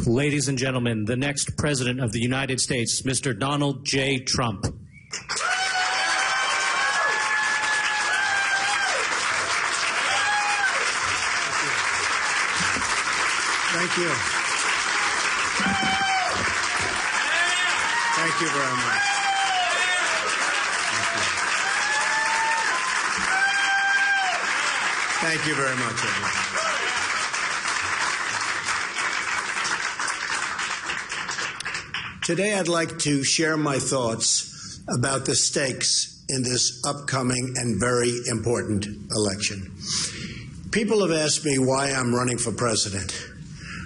Ladies and gentlemen, the next President of the United States, Mr. Donald J. Trump. Thank you. Thank you very much. Thank you very much, everyone. Today I'd like to share my thoughts about the stakes in this upcoming and very important election. People have asked me why I'm running for president.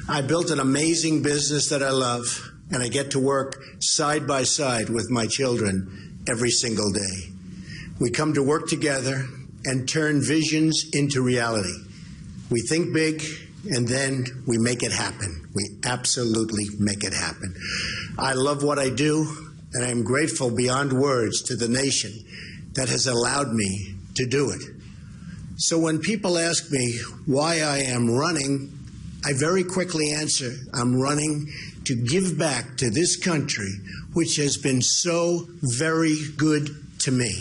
I built an amazing business that I love, and I get to work side by side with my children every single day. We come to work together and turn visions into reality. We think big, and then we make it happen. We absolutely make it happen. I love what I do, and I am grateful beyond words to the nation that has allowed me to do it. So when people ask me why I am running, I very quickly answer, I'm running to give back to this country, which has been so very good to me.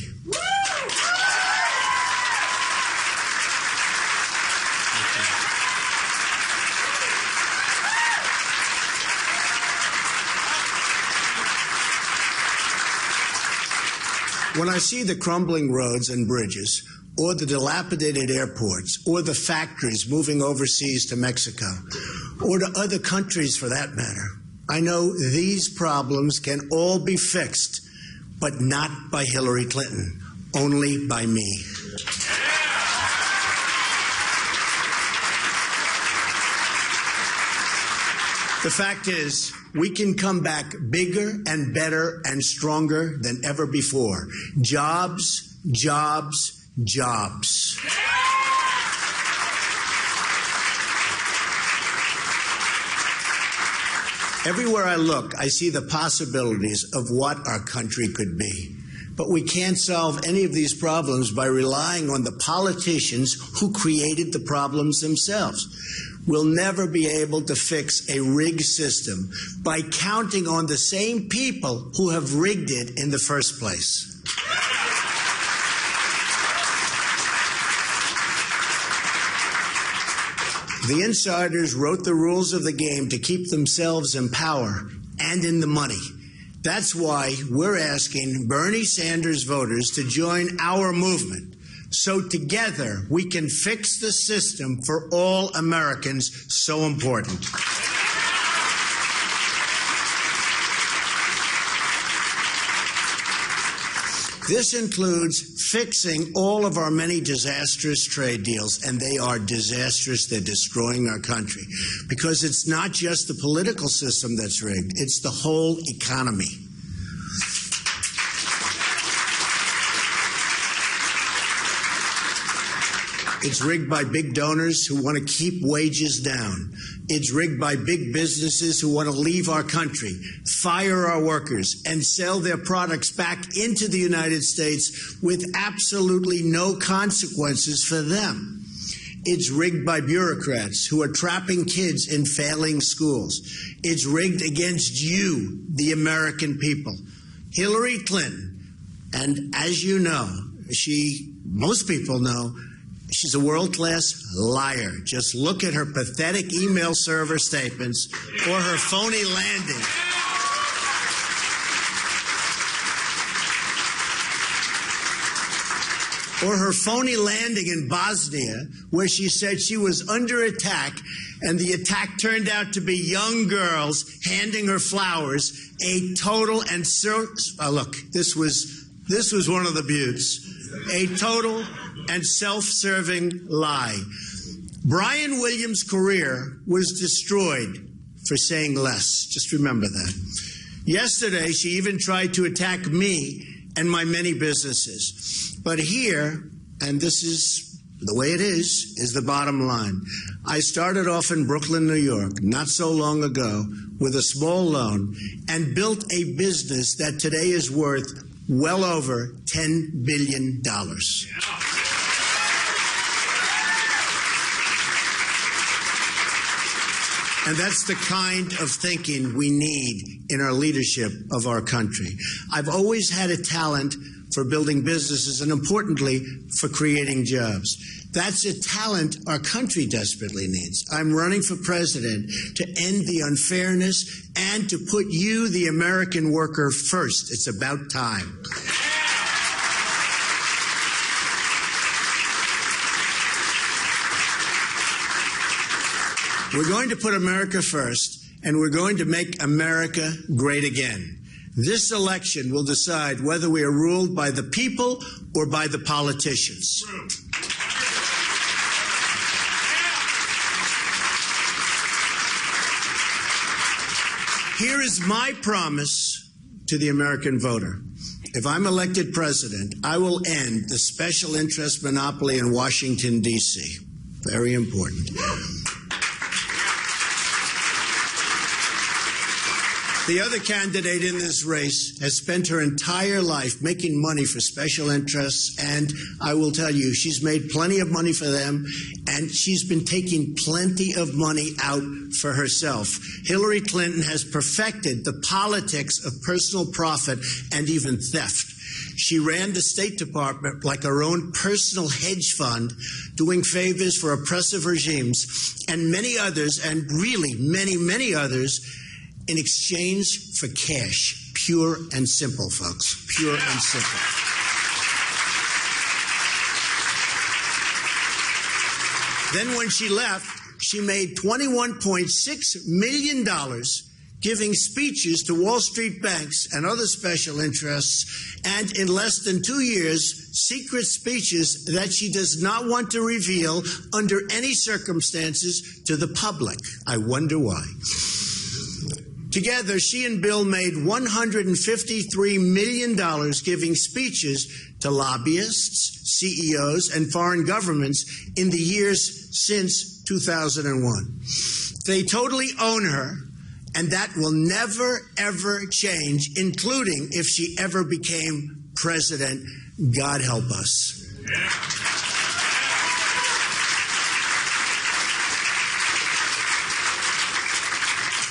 When I see the crumbling roads and bridges, or the dilapidated airports, or the factories moving overseas to Mexico, or to other countries for that matter, I know these problems can all be fixed, but not by Hillary Clinton, only by me. The fact is, we can come back bigger and better and stronger than ever before. Jobs, jobs, jobs. Everywhere I look, I see the possibilities of what our country could be. But we can't solve any of these problems by relying on the politicians who created the problems themselves. We'll never be able to fix a rigged system by counting on the same people who have rigged it in the first place. The insiders wrote the rules of the game to keep themselves in power and in the money. That's why we're asking Bernie Sanders voters to join our movement, so together we can fix the system for all Americans so important. This includes fixing all of our many disastrous trade deals, and they are disastrous. They're destroying our country. Because it's not just the political system that's rigged, it's the whole economy. It's rigged by big donors who want to keep wages down. It's rigged by big businesses who want to leave our country, fire our workers, and sell their products back into the United States with absolutely no consequences for them. It's rigged by bureaucrats who are trapping kids in failing schools. It's rigged against you, the American people. Hillary Clinton, and as you know, most people know, she's a world-class liar. Just look at her pathetic email server statements or her phony landing. Or her phony landing in Bosnia, where she said she was under attack, and the attack turned out to be young girls handing her flowers. A total and look, this was one of the beauts. A total and self-serving lie. Brian Williams' career was destroyed for saying less. Just remember that. Yesterday, she even tried to attack me and my many businesses. But here, and this is the way it is the bottom line. I started off in Brooklyn, New York, not so long ago, with a small loan, and built a business that today is worth well over $10 billion. And that's the kind of thinking we need in our leadership of our country. I've always had a talent for building businesses and, importantly, for creating jobs. That's a talent our country desperately needs. I'm running for president to end the unfairness and to put you, the American worker, first. It's about time. We're going to put America first, and we're going to make America great again. This election will decide whether we are ruled by the people or by the politicians. Here is my promise to the American voter. If I'm elected president, I will end the special interest monopoly in Washington, D.C. Very important. The other candidate in this race has spent her entire life making money for special interests, and I will tell you, she's made plenty of money for them, and she's been taking plenty of money out for herself. Hillary Clinton has perfected the politics of personal profit and even theft. She ran the State Department like her own personal hedge fund, doing favors for oppressive regimes, and many others, and really many, many others, in exchange for cash. Pure and simple, folks. Pure and simple. Then when she left, she made $21.6 million giving speeches to Wall Street banks and other special interests, and in less than 2 years, secret speeches that she does not want to reveal under any circumstances to the public. I wonder why. Together, she and Bill made $153 million giving speeches to lobbyists, CEOs, and foreign governments in the years since 2001. They totally own her, and that will never, ever change, including if she ever became president. God help us.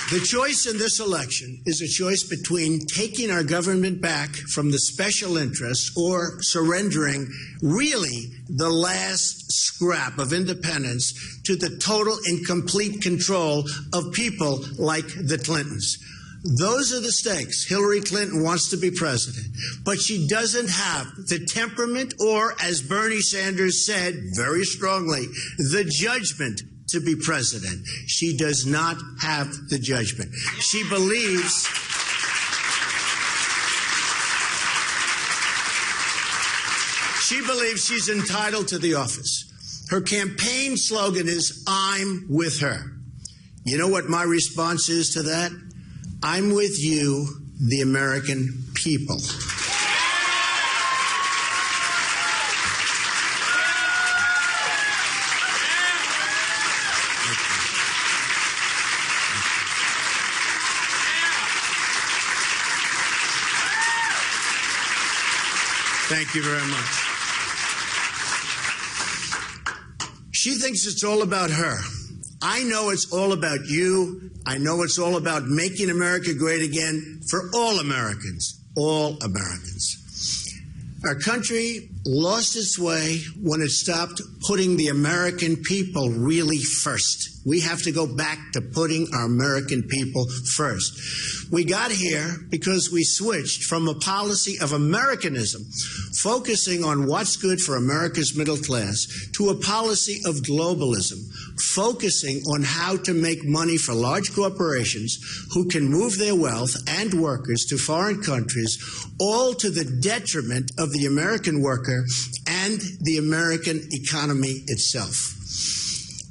The choice in this election is a choice between taking our government back from the special interests or surrendering really the last scrap of independence to the total and complete control of people like the Clintons. Those are the stakes. Hillary Clinton wants to be president, but she doesn't have the temperament or, as Bernie Sanders said very strongly, the judgment to be president. She does not have the judgment. She believes she's entitled to the office. Her campaign slogan is, "I'm with her." You know what my response is to that? I'm with you, the American people. Thank you very much. She thinks it's all about her. I know it's all about you. I know it's all about making America great again for all Americans. All Americans. Our country lost its way when it stopped putting the American people really first. We have to go back to putting our American people first. We got here because we switched from a policy of Americanism, focusing on what's good for America's middle class, to a policy of globalism, focusing on how to make money for large corporations who can move their wealth and workers to foreign countries, all to the detriment of the American worker and the American economy itself.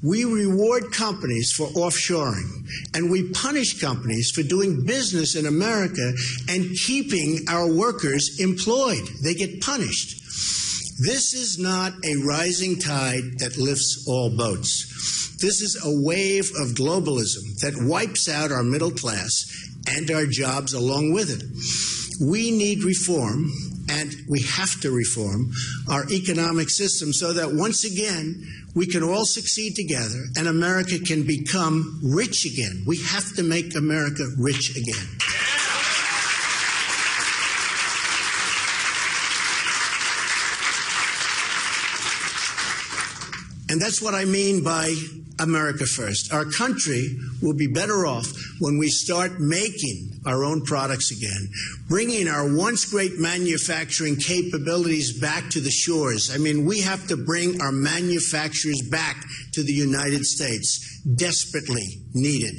We reward companies for offshoring, and we punish companies for doing business in America and keeping our workers employed. They get punished. This is not a rising tide that lifts all boats. This is a wave of globalism that wipes out our middle class and our jobs along with it. We need reform, And we have to reform our economic system so that once again we can all succeed together and America can become rich again. We have to make America rich again. And that's what I mean by America first. Our country will be better off when we start making our own products again, bringing our once great manufacturing capabilities back to the shores. I mean, we have to bring our manufacturers back to the United States. Desperately needed.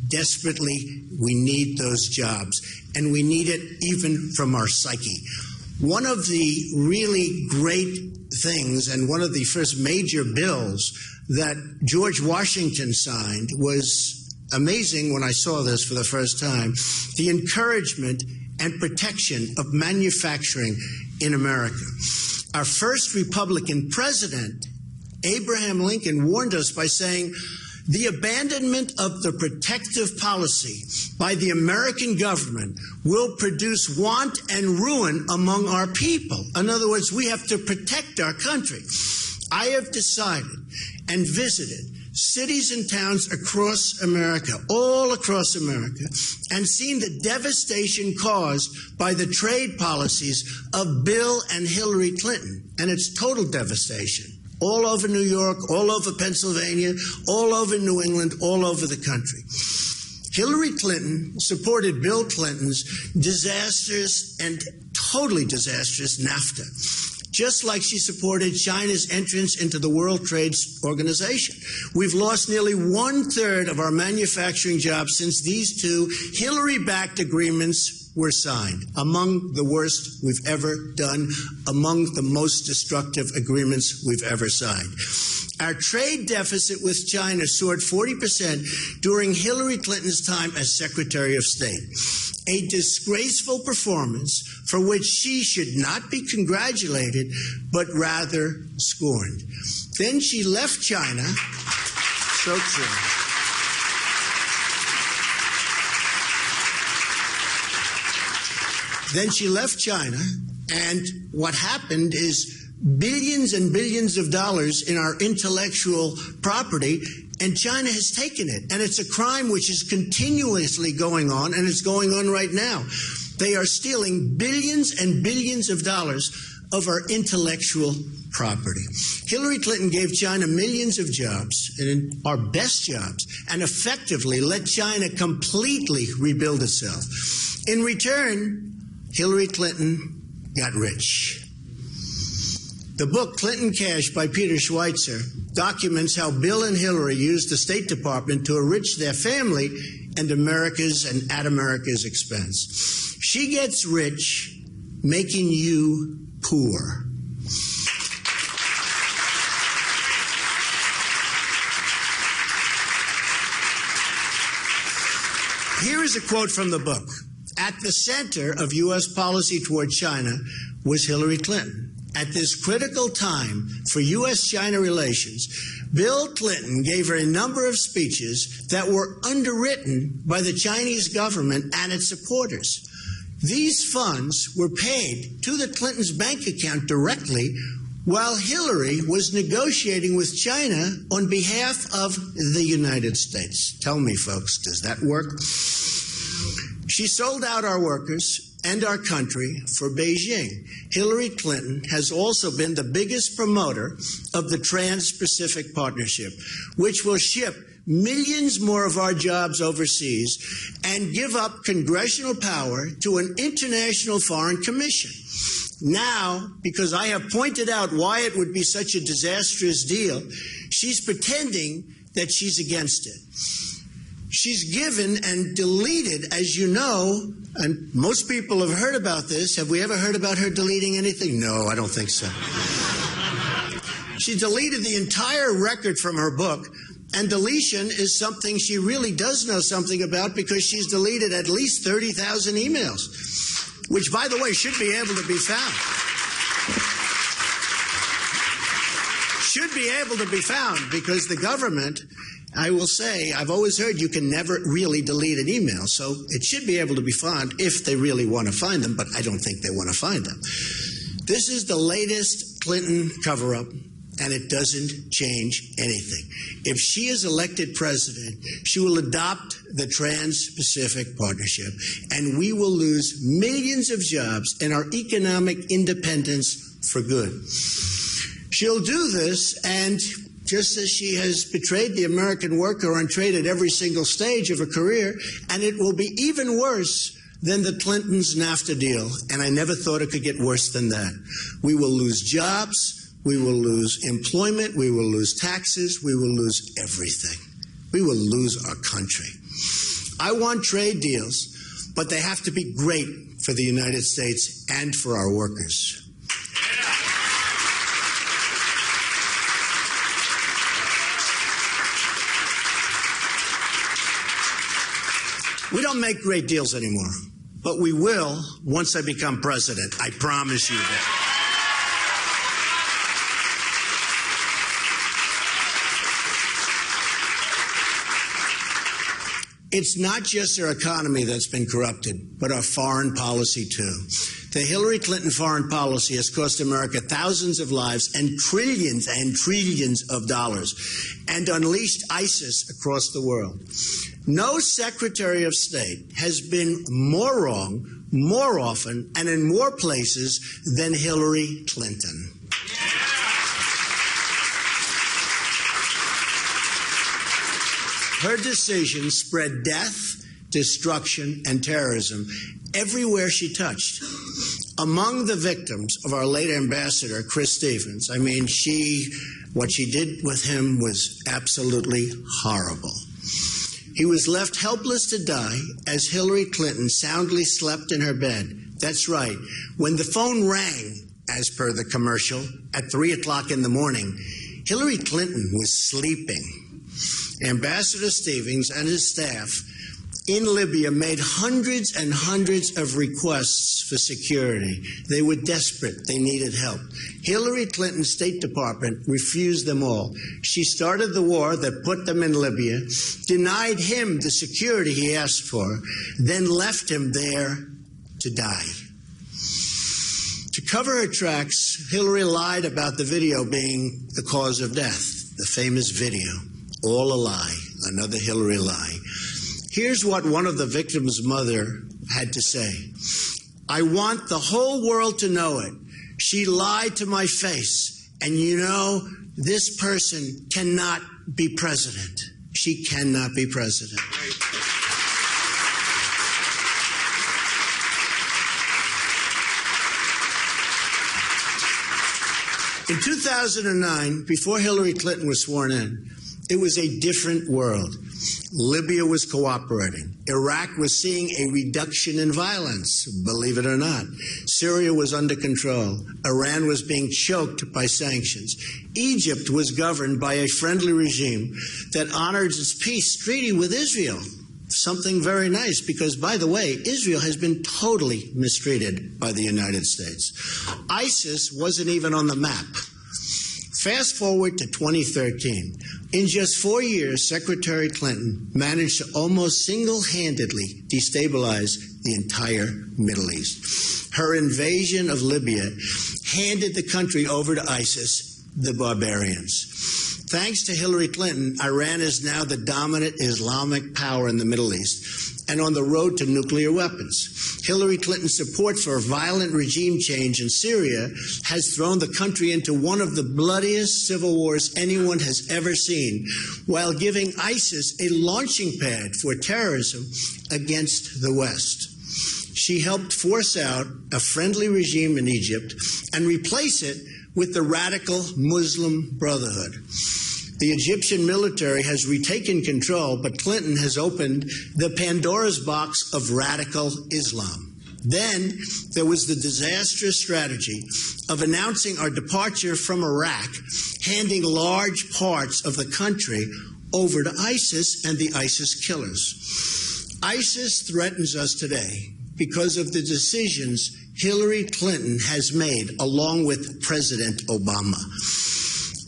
Desperately, we need those jobs. And we need it even from our psyche. One of the really great things and one of the first major bills that George Washington signed was amazing when I saw this for the first time, the encouragement and protection of manufacturing in America. Our first Republican president, Abraham Lincoln, warned us by saying, the abandonment of the protective policy by the American government will produce want and ruin among our people. In other words, we have to protect our country. I have decided and visited cities and towns across America, all across America, and seen the devastation caused by the trade policies of Bill and Hillary Clinton. And it's total devastation. All over New York, all over Pennsylvania, all over New England, all over the country. Hillary Clinton supported Bill Clinton's disastrous and totally disastrous NAFTA, just like she supported China's entrance into the World Trade Organization. We've lost nearly 1/3 of our manufacturing jobs since these two Hillary-backed agreements were signed, among the worst we've ever done, among the most destructive agreements we've ever signed. Our trade deficit with China soared 40% during Hillary Clinton's time as Secretary of State, a disgraceful performance for which she should not be congratulated, but rather scorned. Then she left China. So true. Then she left China, and what happened is billions and billions of dollars in our intellectual property, and China has taken it. And it's a crime which is continuously going on, and it's going on right now. They are stealing billions and billions of dollars of our intellectual property. Hillary Clinton gave China millions of jobs, and our best jobs, and effectively let China completely rebuild itself. In return, Hillary Clinton got rich. The book Clinton Cash by Peter Schweitzer documents how Bill and Hillary used the State Department to enrich their family and America's and at America's expense. She gets rich, making you poor. Here is a quote from the book. At the center of U.S. policy toward China was Hillary Clinton. At this critical time for U.S.-China relations, Bill Clinton gave her a number of speeches that were underwritten by the Chinese government and its supporters. These funds were paid to the Clintons' bank account directly, while Hillary was negotiating with China on behalf of the United States. Tell me, folks, does that work? She sold out our workers and our country for Beijing. Hillary Clinton has also been the biggest promoter of the Trans-Pacific Partnership, which will ship millions more of our jobs overseas and give up congressional power to an international foreign commission. Now, because I have pointed out why it would be such a disastrous deal, she's pretending that she's against it. She's given and deleted, as you know, and most people have heard about this. Have we ever heard about her deleting anything? No, I don't think so. She deleted the entire record from her book, and deletion is something she really does know something about because she's deleted at least 30,000 emails, which, by the way, should be able to be found. Should be able to be found because the government I will say, I've always heard you can never really delete an email, so it should be able to be found if they really want to find them, but I don't think they want to find them. This is the latest Clinton cover-up, and it doesn't change anything. If she is elected president, she will adopt the Trans-Pacific Partnership, and we will lose millions of jobs and our economic independence for good. She'll do this, and just as she has betrayed the American worker on trade at every single stage of her career, and it will be even worse than the Clintons' NAFTA deal, and I never thought it could get worse than that. We will lose jobs, we will lose employment, we will lose taxes, we will lose everything. We will lose our country. I want trade deals, but they have to be great for the United States and for our workers. We don't make great deals anymore, but we will once I become president. I promise you that. It's not just our economy that's been corrupted, but our foreign policy too. The Hillary Clinton foreign policy has cost America thousands of lives and trillions of dollars, and unleashed ISIS across the world. No Secretary of State has been more wrong, more often, and in more places than Hillary Clinton. Her decisions spread death, destruction, and terrorism everywhere she touched. Among the victims of our late ambassador, Chris Stevens, I mean, what she did with him was absolutely horrible. He was left helpless to die as Hillary Clinton soundly slept in her bed. That's right. When the phone rang, as per the commercial, at 3 o'clock in the morning, Hillary Clinton was sleeping. Ambassador Stevens and his staff in Libya made hundreds and hundreds of requests for security. They were desperate. They needed help. Hillary Clinton's State Department refused them all. She started the war that put them in Libya, denied him the security he asked for, then left him there to die. To cover her tracks, Hillary lied about the video being the cause of death, the famous video. All a lie, another Hillary lie. Here's what one of the victims' mother had to say. I want the whole world to know it. She lied to my face. And you know, this person cannot be president. She cannot be president. In 2009, before Hillary Clinton was sworn in, it was a different world. Libya was cooperating. Iraq was seeing a reduction in violence, believe it or not. Syria was under control. Iran was being choked by sanctions. Egypt was governed by a friendly regime that honored its peace treaty with Israel. Something very nice because, by the way, Israel has been totally mistreated by the United States. ISIS wasn't even on the map. Fast forward to 2013. In just 4 years, Secretary Clinton managed to almost single-handedly destabilize the entire Middle East. Her invasion of Libya handed the country over to ISIS, the barbarians. Thanks to Hillary Clinton, Iran is now the dominant Islamic power in the Middle East and on the road to nuclear weapons. Hillary Clinton's support for a violent regime change in Syria has thrown the country into one of the bloodiest civil wars anyone has ever seen, while giving ISIS a launching pad for terrorism against the West. She helped force out a friendly regime in Egypt and replace it with the radical Muslim Brotherhood. The Egyptian military has retaken control, but Clinton has opened the Pandora's box of radical Islam. Then there was the disastrous strategy of announcing our departure from Iraq, handing large parts of the country over to ISIS and the ISIS killers. ISIS threatens us today because of the decisions Hillary Clinton has made along with President Obama.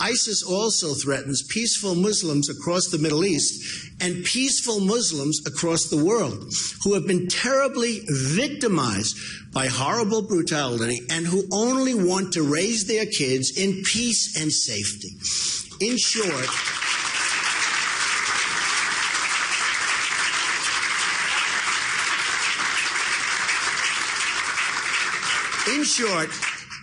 ISIS also threatens peaceful Muslims across the Middle East and peaceful Muslims across the world who have been terribly victimized by horrible brutality and who only want to raise their kids in peace and safety. In short,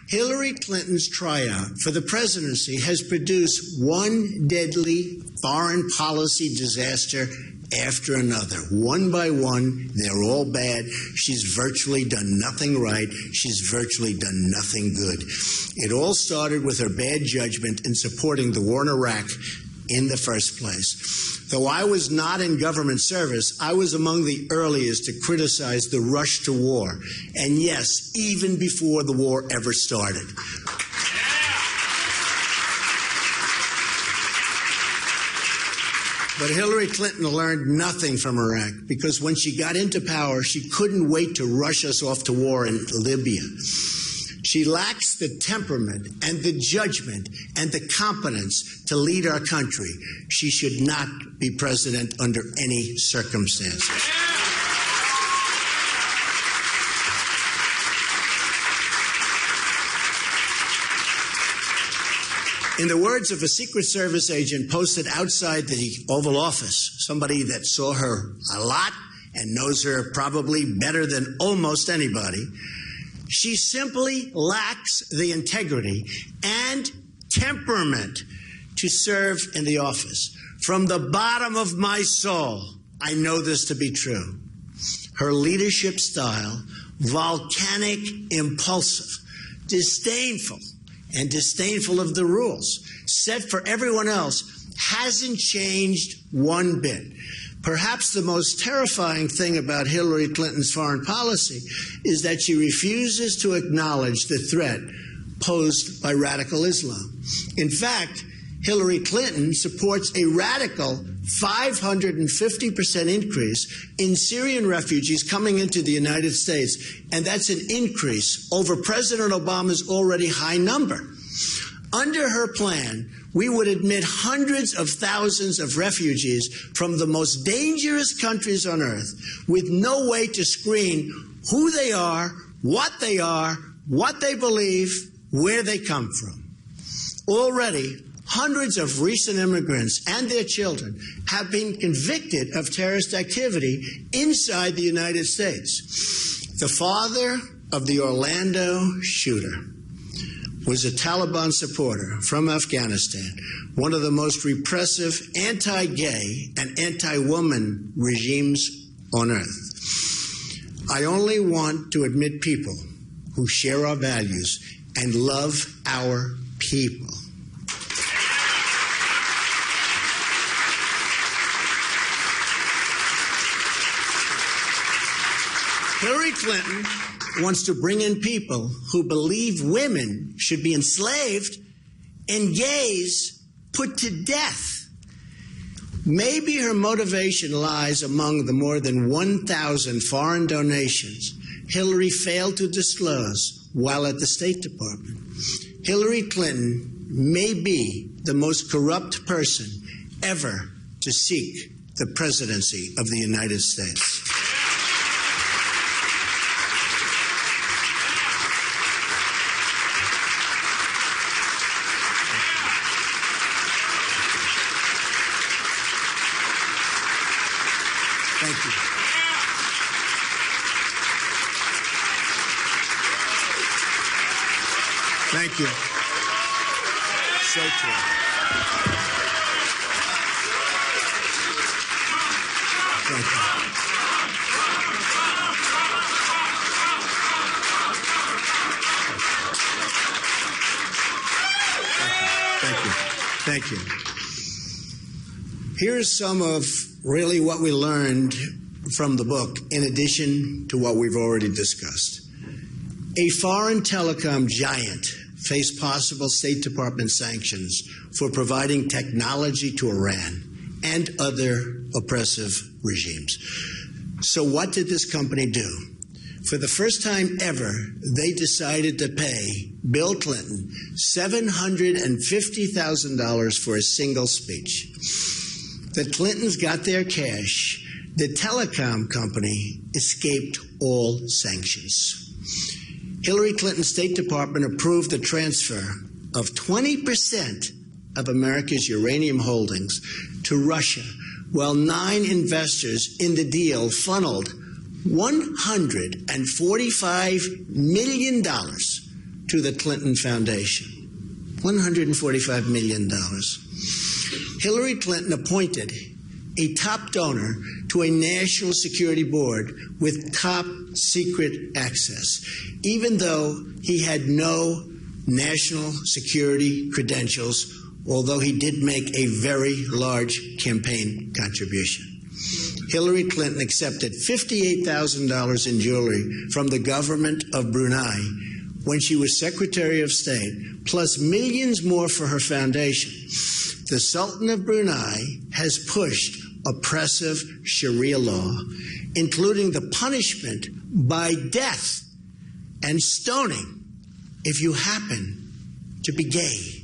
Hillary Clinton's tryout for the presidency has produced one deadly foreign policy disaster after another. One by one, they're all bad. She's virtually done nothing right. She's virtually done nothing good. It all started with her bad judgment in supporting the war in Iraq in the first place. Though I was not in government service, I was among the earliest to criticize the rush to war. And yes, even before the war ever started. But Hillary Clinton learned nothing from Iraq because when she got into power, she couldn't wait to rush us off to war in Libya. She lacks the temperament and the judgment and the competence to lead our country. She should not be president under any circumstances. In the words of a Secret Service agent posted outside the Oval Office, somebody that saw her a lot and knows her probably better than almost anybody, she simply lacks the integrity and temperament to serve in the office. From the bottom of my soul, I know this to be true. Her leadership style, volcanic, impulsive, disdainful of the rules set for everyone else, hasn't changed one bit. Perhaps the most terrifying thing about Hillary Clinton's foreign policy is that she refuses to acknowledge the threat posed by radical Islam. In fact, Hillary Clinton supports a radical 550% increase in Syrian refugees coming into the United States, and that's an increase over President Obama's already high number. Under her plan, we would admit hundreds of thousands of refugees from the most dangerous countries on earth with no way to screen who they are, what they believe, where they come from. Already, hundreds of recent immigrants and their children have been convicted of terrorist activity inside the United States. The father of the Orlando shooter was a Taliban supporter from Afghanistan, one of the most repressive anti-gay and anti-woman regimes on earth. I only want to admit people who share our values and love our people. Hillary Clinton wants to bring in people who believe women should be enslaved and gays put to death. Maybe her motivation lies among the more than 1,000 foreign donations Hillary failed to disclose while at the State Department. Hillary Clinton may be the most corrupt person ever to seek the presidency of the United States. Thank you. Thank you. So true. Thank you. Thank you. Thank you. Here's some of really what we learned from the book, in addition to what we've already discussed. A foreign telecom giant faced possible State Department sanctions for providing technology to Iran and other oppressive regimes. So what did this company do? For the first time ever, they decided to pay Bill Clinton $750,000 for a single speech. The Clintons got their cash. The telecom company escaped all sanctions. Hillary Clinton's State Department approved the transfer of 20% of America's uranium holdings to Russia, while 9 investors in the deal funneled $145 million to the Clinton Foundation. $145 million. Hillary Clinton appointed a top donor to a national security board with top secret access, even though he had no national security credentials, although he did make a very large campaign contribution. Hillary Clinton accepted $58,000 in jewelry from the government of Brunei when she was Secretary of State, plus millions more for her foundation. The Sultan of Brunei has pushed oppressive Sharia law, including the punishment by death and stoning if you happen to be gay.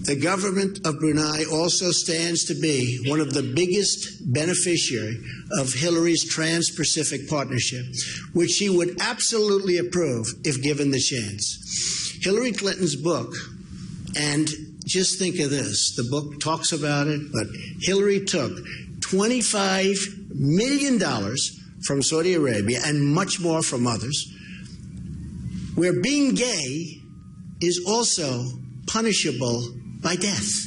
The government of Brunei also stands to be one of the biggest beneficiary of Hillary's Trans-Pacific Partnership, which she would absolutely approve if given the chance. Hillary Clinton's book, and just think of this, the book talks about it, but Hillary took $25 million from Saudi Arabia and much more from others, where being gay is also punishable by death.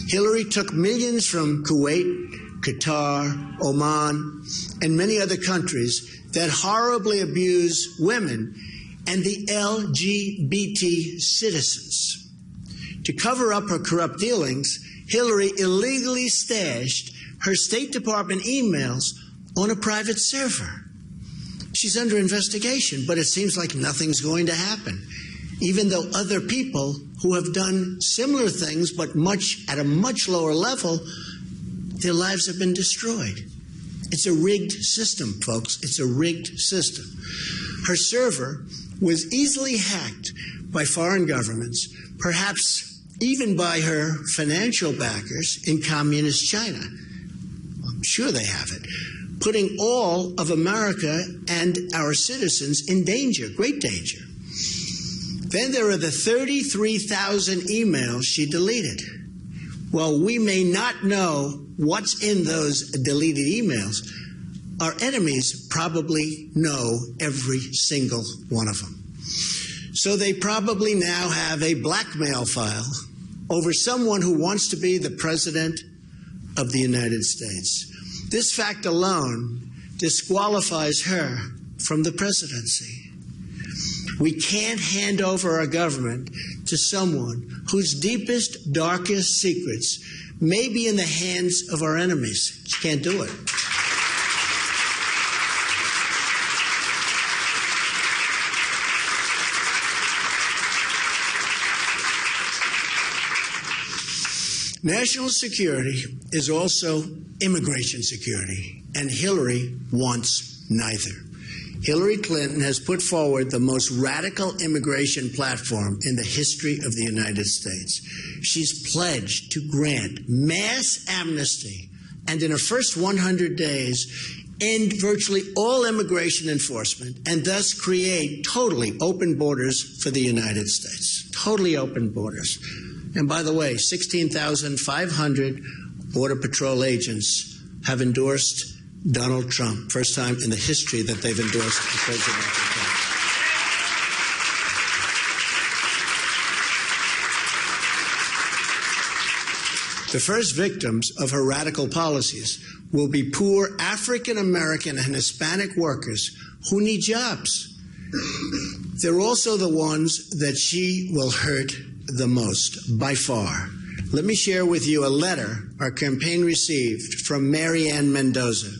Hillary took millions from Kuwait, Qatar, Oman, and many other countries that horribly abuse women and the LGBT citizens. To cover up her corrupt dealings, Hillary illegally stashed her State Department emails on a private server. She's under investigation, but it seems like nothing's going to happen, even though other people who have done similar things, but at a much lower level, their lives have been destroyed. It's a rigged system, folks. It's a rigged system. Her server was easily hacked by foreign governments, perhaps even by her financial backers in communist China. I'm sure they have it, putting all of America and our citizens in danger, great danger. Then there are the 33,000 emails she deleted. While we may not know what's in those deleted emails, our enemies probably know every single one of them. So they probably now have a blackmail file over someone who wants to be the President of the United States. This fact alone disqualifies her from the presidency. We can't hand over our government to someone whose deepest, darkest secrets may be in the hands of our enemies. You can't do it. National security is also immigration security, and Hillary wants neither. Hillary Clinton has put forward the most radical immigration platform in the history of the United States. She's pledged to grant mass amnesty and in her first 100 days end virtually all immigration enforcement and thus create totally open borders for the United States. Totally open borders. And by the way, 16,500 Border Patrol agents have endorsed Donald Trump. First time in the history that they've endorsed the president of the country. The first victims of her radical policies will be poor African American and Hispanic workers who need jobs. They're also the ones that she will hurt the most, by far. Let me share with you a letter our campaign received from Mary Ann Mendoza.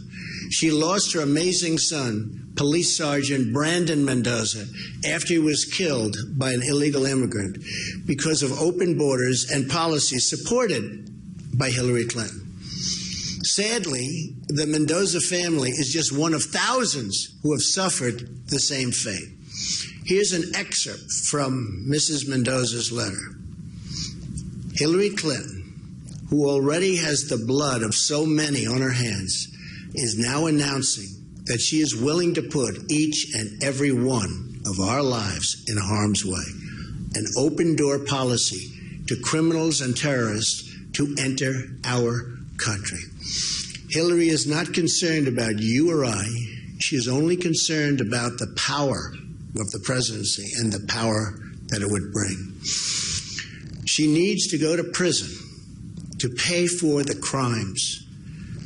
She lost her amazing son, Police Sergeant Brandon Mendoza, after he was killed by an illegal immigrant because of open borders and policies supported by Hillary Clinton. Sadly, the Mendoza family is just one of thousands who have suffered the same fate. Here's an excerpt from Mrs. Mendoza's letter. Hillary Clinton, who already has the blood of so many on her hands, is now announcing that she is willing to put each and every one of our lives in harm's way, an open-door policy to criminals and terrorists to enter our country. Hillary is not concerned about you or I. She is only concerned about the power of the presidency and the power that it would bring. She needs to go to prison to pay for the crimes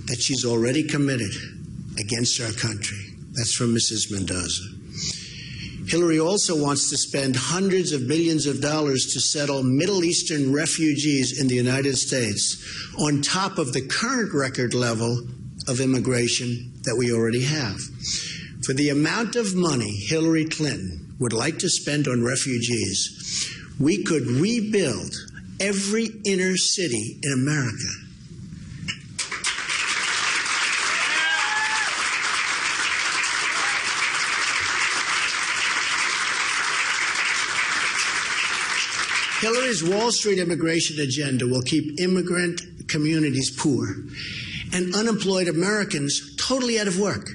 that she's already committed against our country. That's from Mrs. Mendoza. Hillary also wants to spend hundreds of billions of dollars to settle Middle Eastern refugees in the United States on top of the current record level of immigration that we already have. For the amount of money Hillary Clinton would like to spend on refugees, we could rebuild every inner city in America. Hillary's Wall Street immigration agenda will keep immigrant communities poor and unemployed Americans totally out of work.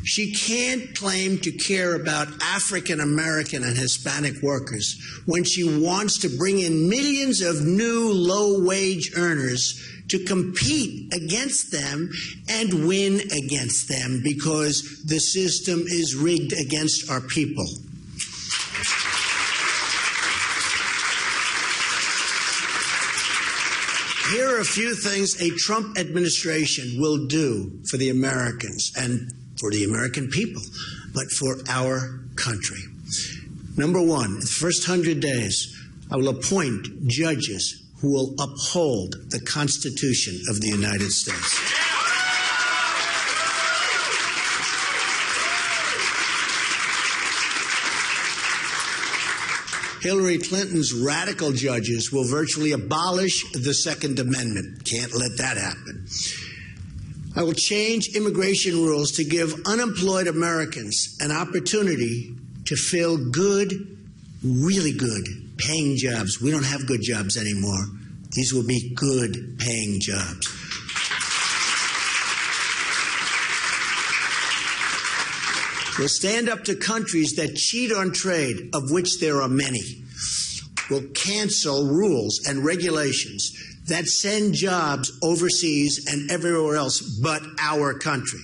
She can't claim to care about African American and Hispanic workers when she wants to bring in millions of new low-wage earners to compete against them and win against them because the system is rigged against our people. Here are a few things a Trump administration will do for the Americans and for the American people, but for our country. Number one, the first 100 days, I will appoint judges who will uphold the Constitution of the United States. Hillary Clinton's radical judges will virtually abolish the Second Amendment. Can't let that happen. I will change immigration rules to give unemployed Americans an opportunity to fill good, really good, paying jobs. We don't have good jobs anymore. These will be good, paying jobs. We'll stand up to countries that cheat on trade, of which there are many. We'll cancel rules and regulations that send jobs overseas and everywhere else but our country.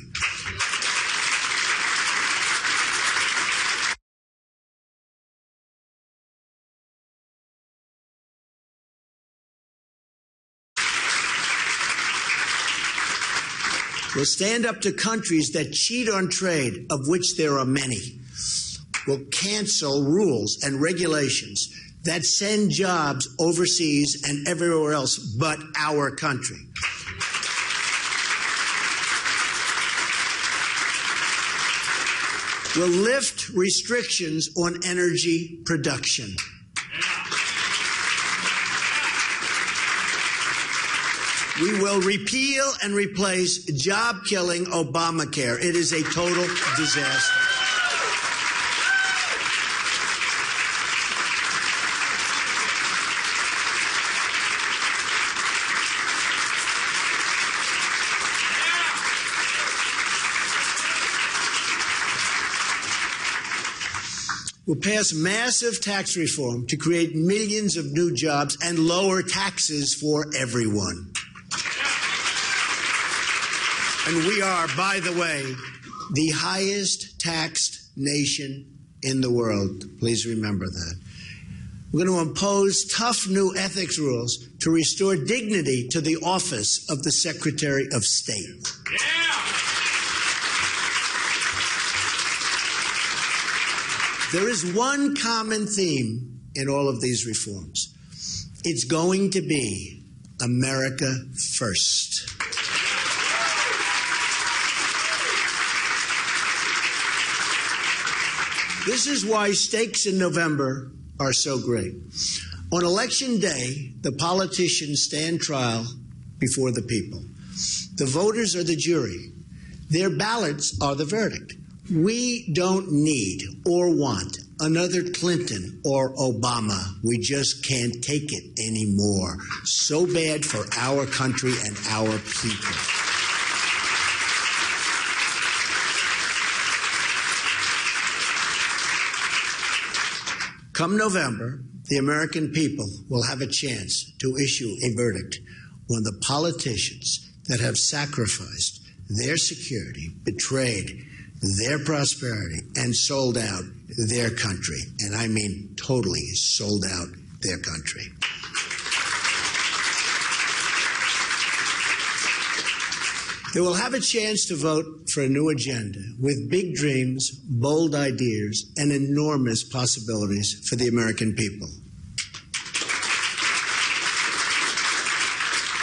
We'll stand up to countries that cheat on trade, of which there are many. We'll cancel rules and regulations that send jobs overseas and everywhere else but our country. We'll lift restrictions on energy production. We will repeal and replace job-killing Obamacare. It is a total disaster. We'll pass massive tax reform to create millions of new jobs and lower taxes for everyone. And we are, by the way, the highest taxed nation in the world. Please remember that. We're going to impose tough new ethics rules to restore dignity to the office of the Secretary of State. There is one common theme in all of these reforms. It's going to be America first. This is why stakes in November are so great. On Election Day, the politicians stand trial before the people. The voters are the jury. Their ballots are the verdict. We don't need or want another Clinton or Obama. We just can't take it anymore. So bad for our country and our people. Come November, the American people will have a chance to issue a verdict on the politicians that have sacrificed their security, betrayed their prosperity, and sold out their country. And I mean totally sold out their country. They will have a chance to vote for a new agenda with big dreams, bold ideas, and enormous possibilities for the American people.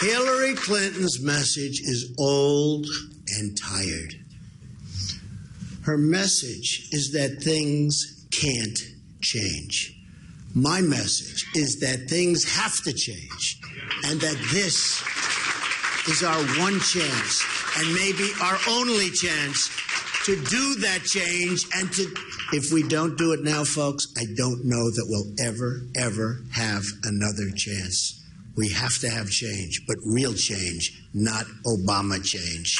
Hillary Clinton's message is old and tired. Her message is that things can't change. My message is that things have to change, and that this is our one chance, and maybe our only chance, to do that change. And if we don't do it now, folks, I don't know that we'll ever have another chance. We have to have change, but real change, not Obama change.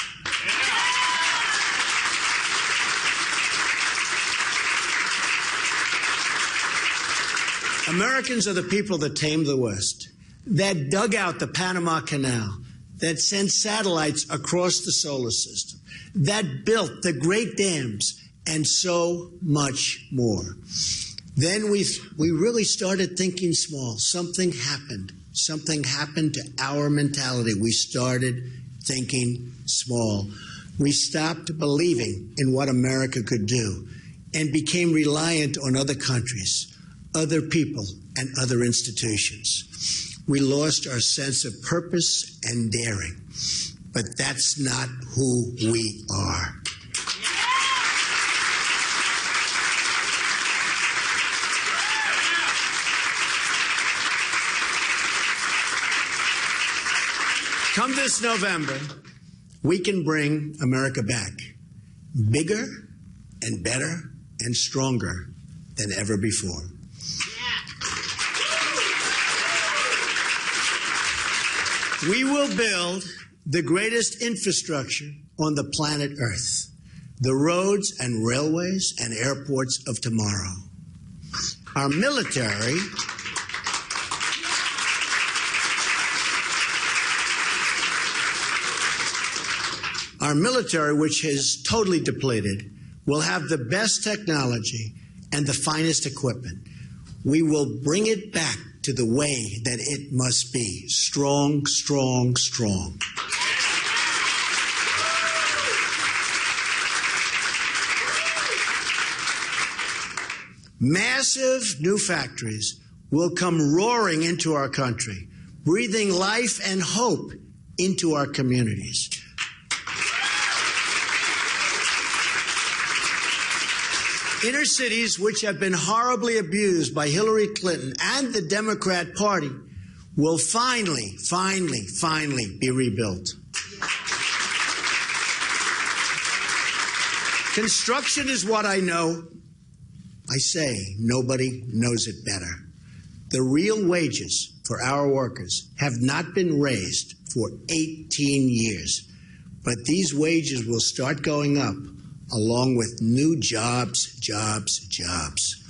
Americans are the people that tamed the West, that dug out the Panama Canal, that sent satellites across the solar system, that built the great dams, and so much more. Then we really started thinking small. Something happened. Something happened to our mentality. We started thinking small. We stopped believing in what America could do and became reliant on other countries, other people, and other institutions. We lost our sense of purpose and daring, but that's not who we are. Come this November, we can bring America back, bigger and better and stronger than ever before. We will build the greatest infrastructure on the planet Earth, the roads and railways and airports of tomorrow. Our military which is totally depleted, will have the best technology and the finest equipment. We will bring it back to the way that it must be. Strong, strong, strong. Massive new factories will come roaring into our country, breathing life and hope into our communities. Inner cities, which have been horribly abused by Hillary Clinton and the Democrat Party, will finally be rebuilt. Construction is what I know. I say nobody knows it better. The real wages for our workers have not been raised for 18 years, but these wages will start going up along with new jobs, jobs, jobs.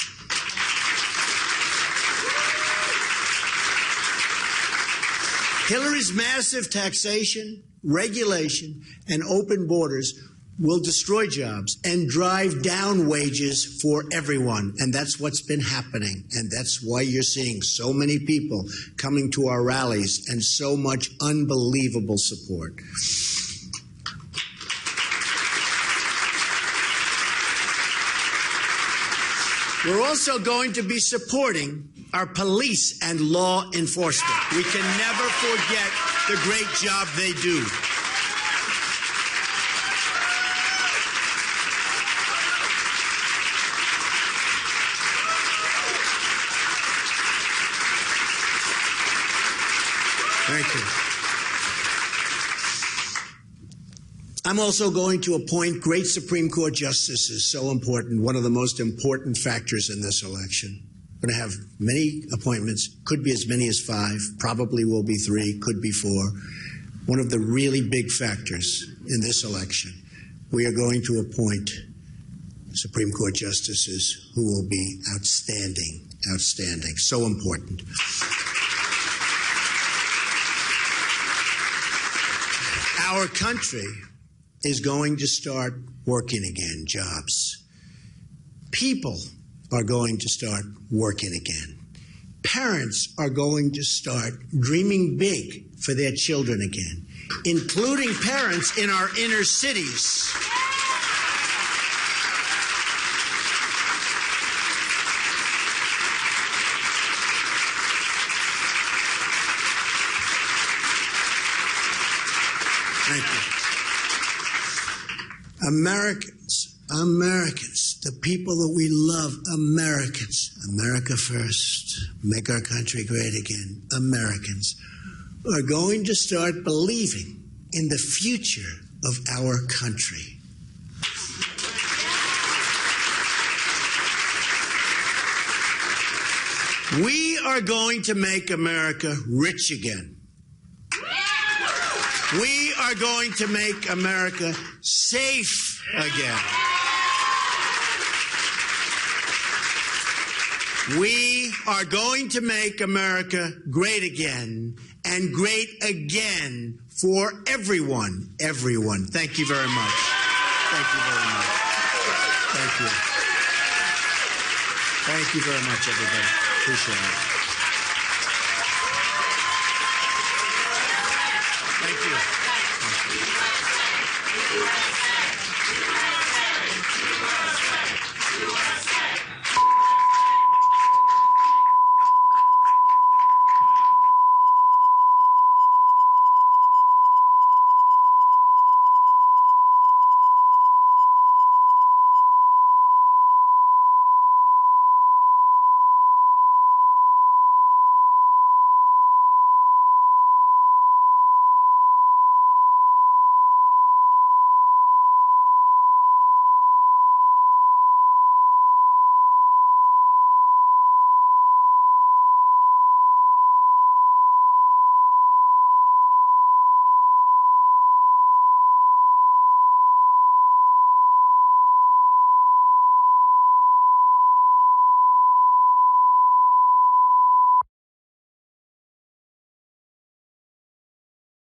Hillary's massive taxation, regulation, and open borders will destroy jobs and drive down wages for everyone. And that's what's been happening. And that's why you're seeing so many people coming to our rallies and so much unbelievable support. We're also going to be supporting our police and law enforcement. We can never forget the great job they do. Thank you. I'm also going to appoint great Supreme Court justices, so important, one of the most important factors in this election. We're going to have many appointments, could be as many as 5, probably will be 3, could be 4. One of the really big factors in this election, we are going to appoint Supreme Court justices who will be outstanding, outstanding, so important. Our country is going to start working again, jobs. People are going to start working again. Parents are going to start dreaming big for their children again, including parents in our inner cities. Thank you. Americans, the people that we love, Americans, America first, make our country great again. Americans are going to start believing in the future of our country. We are going to make America rich again. We are going to make America safe again. We are going to make America great again, and great again for everyone, everyone. Thank you very much. Thank you very much. Thank you. Thank you very much, everybody. Appreciate it.